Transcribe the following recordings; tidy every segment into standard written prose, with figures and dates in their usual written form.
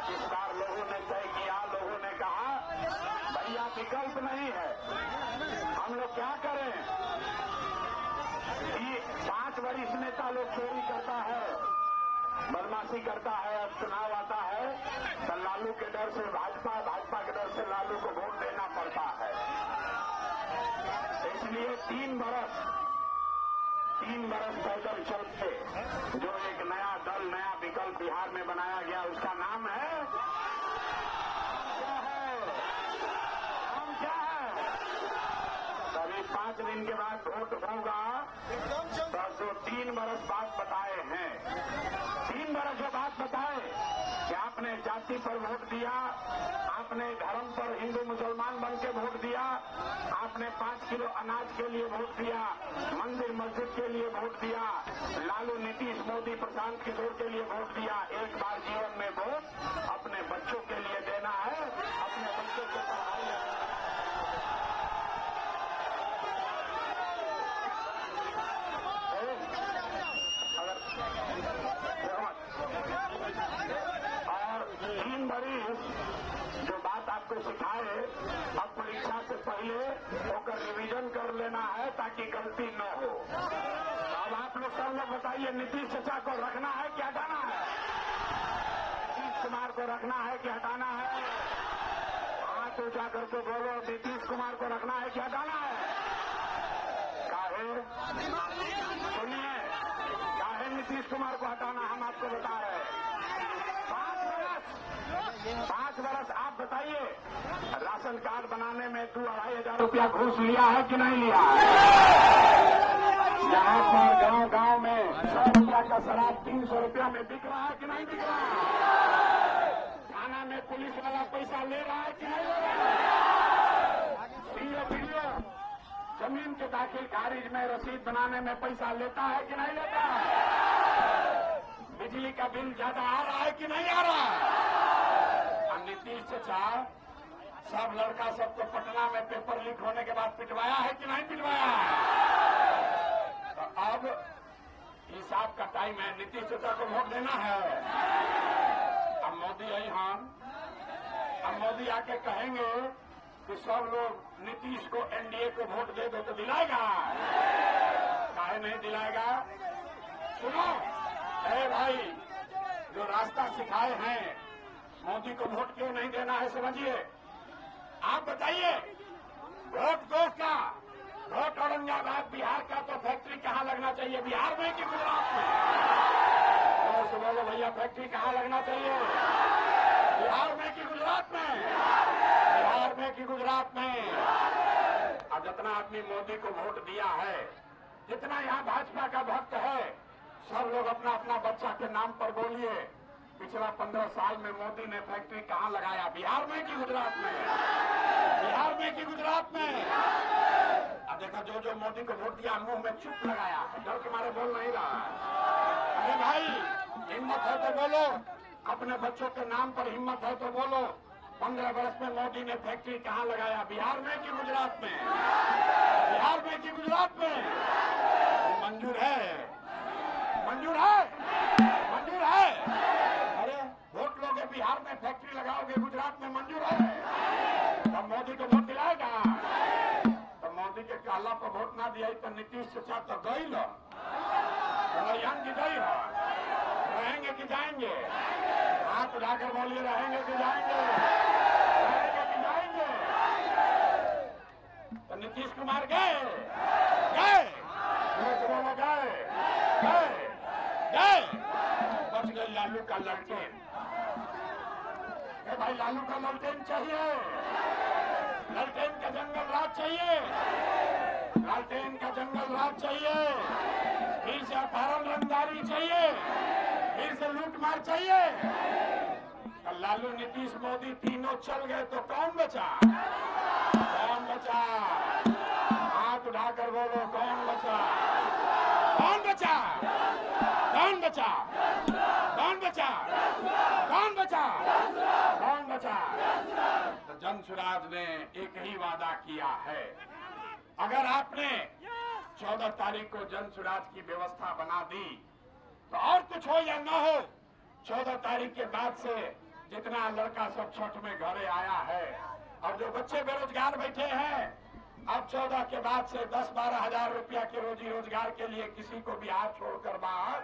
इस बार लोगों ने तय किया, लोगों ने कहा भैया विकल्प नहीं है, हम लोग क्या करें। ये 5 वरिष्ठ नेता लोग चोरी करता है, बदमाशी करता है, अब चुनाव आता है तो लालू के डर से भाजपा, भाजपा के डर से लालू को वोट देना पड़ता है। इसलिए 3 बरस पैदल चलते जो एक नया दल, नया विकल्प बिहार में बनाया गया, उसका नाम है क्या है, नाम क्या है। कभी 5 दिन के बाद वोट होगा तो जो 3 बरस बात बताए हैं, 3 बरस जो बात बताए कि आपने जाति पर वोट दिया, आपने धर्म पर हिंदू मुसलमान बन के वोट दिया, आपने 5 किलो अनाज के लिए वोट दिया, मंदिर मस्जिद के लिए वोट दिया, लालू, नीतीश, मोदी, प्रशांत किशोर के लिए वोट दिया। एक बार जीवन में वोट अपने बच्चों के लिए देना है, अपने बच्चों को पढ़ाई। और 3 बरिस जो बात आपको सिखाए, अब परीक्षा से पहले होकर रिवीजन कर लेना है ताकि गलती न हो। अब आप लोग सब लोग बताइए, नीतीश चाचा को रखना है कि हटाना है? नीतीश कुमार को रखना है कि हटाना है? हाथ ऊंचा करके बोलो, नीतीश कुमार को रखना है कि हटाना है? काहे सुनिए, काहे नीतीश कुमार को हटाना, हम आपको बता रहे हैं। 5 बरस आप बताइए, राशन कार्ड बनाने में 2-2.5 हजार रुपया घूस लिया है कि नहीं लिया है? यहाँ पर गांव में 100 रुपया का शराब 300 रुपया में बिक रहा है कि नहीं बिक रहा है? थाना में पुलिस वाला पैसा ले रहा है कि नहीं ले रहा है? सीओ जमीन के दाखिल खारिज में रसीद बनाने में पैसा लेता है कि नहीं लेता है? बिजली का बिल ज्यादा आ रहा है कि नहीं आ रहा है? और नीतीश चाचा सब लड़का सबको पटना में पेपर लीक होने के बाद पिटवाया है कि नहीं पिटवाया है? तो अब हिसाब का टाइम है, नीतीश चाचा को वोट देना है। अब मोदी आई, अब मोदी आके कहेंगे कि सब लोग नीतीश को, एनडीए को वोट दे दो, तो दिलाएगा? काहे नहीं दिलाएगा? सुनो भाई, जो रास्ता सिखाए हैं, मोदी को वोट क्यों नहीं देना है समझिए। आप बताइए, वोट का वोट औरंगाबाद बिहार का, तो फैक्ट्री कहाँ लगना चाहिए, बिहार में कि गुजरात में? तो बोलो भैया, फैक्ट्री कहाँ लगना चाहिए, बिहार में कि गुजरात में? बिहार में कि गुजरात में? अब जितना आदमी मोदी को वोट दिया है, जितना यहाँ भाजपा का भक्त है, सब लोग अपना अपना बच्चा के नाम पर बोलिए, पिछला 15 साल में मोदी ने फैक्ट्री कहाँ लगाया, बिहार में कि गुजरात में? बिहार में कि गुजरात में? अब देखो, जो मोदी को वोट दिया मुंह में चुप लगाया है, डर के मारे बोल नहीं रहा है। अरे भाई, हिम्मत है तो बोलो, अपने बच्चों के नाम पर हिम्मत है तो बोलो, 15 वर्ष में मोदी ने फैक्ट्री कहाँ लगाया, बिहार में कि गुजरात में? बिहार में कि गुजरात में? मंजूर है, मंजूर है, मंजूर है। अरे वोट लोगे, बिहार में फैक्ट्री लगाओगे, गुजरात में मंजूर है, तब मोदी को वोट दिलाएगा? तो मोदी के कहला पर वोट ना दिया तो नीतीश चाचा तो गई लो, की गई हो, रहेंगे कि जाएंगे? हाथ उठाकर बोलिए, रहेंगे कि जाएंगे? रहेंगे कि जाएंगे? तो नीतीश कुमार गए, बोलो गए, बच गए लालू का ललटेन। भाई लालू का ललटेन चाहिए, ललटेन का जंगल राज चाहिए, लालटेन का जंगल राज चाहिए, फिर से अपहरण रंगदारी चाहिए, फिर से लूटमार चाहिए। लालू, नीतीश, मोदी तीनों चल गए तो कौन बचा? कौन बचा? हाथ उठाकर बोलो, कौन बचा? कौन बचा? कौन बचा? कौन बचा? कौन बचा? कौन बचा? तो जन सुराज ने एक ही वादा किया है, अगर आपने 14 तारीख को जन सुराज की व्यवस्था बना दी तो और कुछ हो या न हो, 14 तारीख के बाद से जितना लड़का सब छठ में घरे आया है और जो बच्चे बेरोजगार बैठे हैं, अब 14 के बाद से 10-12 हजार रुपया के रोजी रोजगार के लिए किसी को बिहार छोड़कर बाहर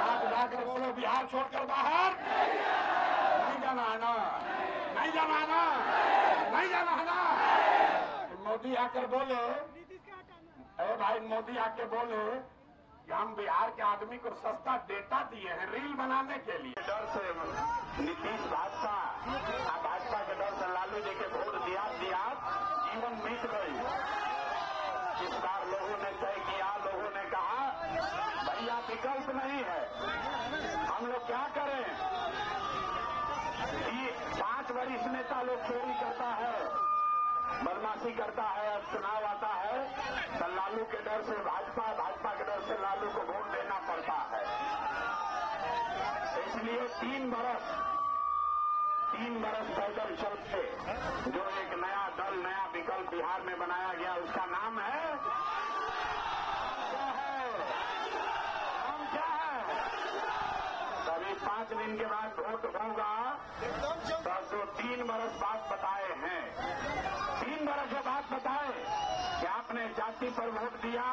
हाथ जाकर बोलो, बिहार छोड़कर बाहर नहीं जाना है ना, नहीं जाना है ना, नहीं जाना है ना। मोदी आकर बोले, अरे भाई मोदी आके बोले कि हम बिहार के आदमी को सस्ता डेटा दिए हैं रील बनाने के लिए। डर से नीतीश भाजपा के डर से लालू जी के वोट दिया जीवन बीत गई। इस बार लोगों ने तय किया, लोगों ने कहा भैया विकल्प नहीं है, हम लोग क्या करें। ये 5 वरिष्ठ नेता लोग चोरी करता है, बदमाशी करता है, अब चुनाव आता है तो लालू के डर से भाजपा के डर से लालू को वोट देना पड़ता है। इसलिए 3 बरस पैदल चलते जो एक नया दल, नया विकल्प बिहार में बनाया गया, उसका नाम है क्या है। तभी 5 दिन के बाद वोट होगा, तो जो 3 बरस बाद बताए हैं, 3 बरस के बाद बताए कि आपने जाति पर वोट दिया,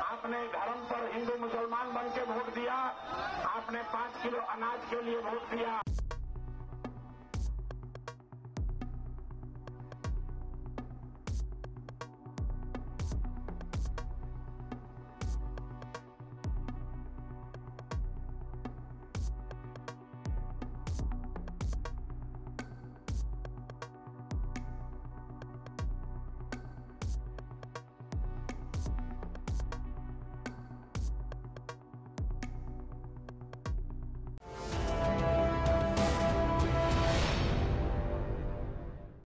आपने धर्म पर हिंदू मुसलमान बन के वोट दिया, आपने 5 किलो अनाज के लिए वोट दिया।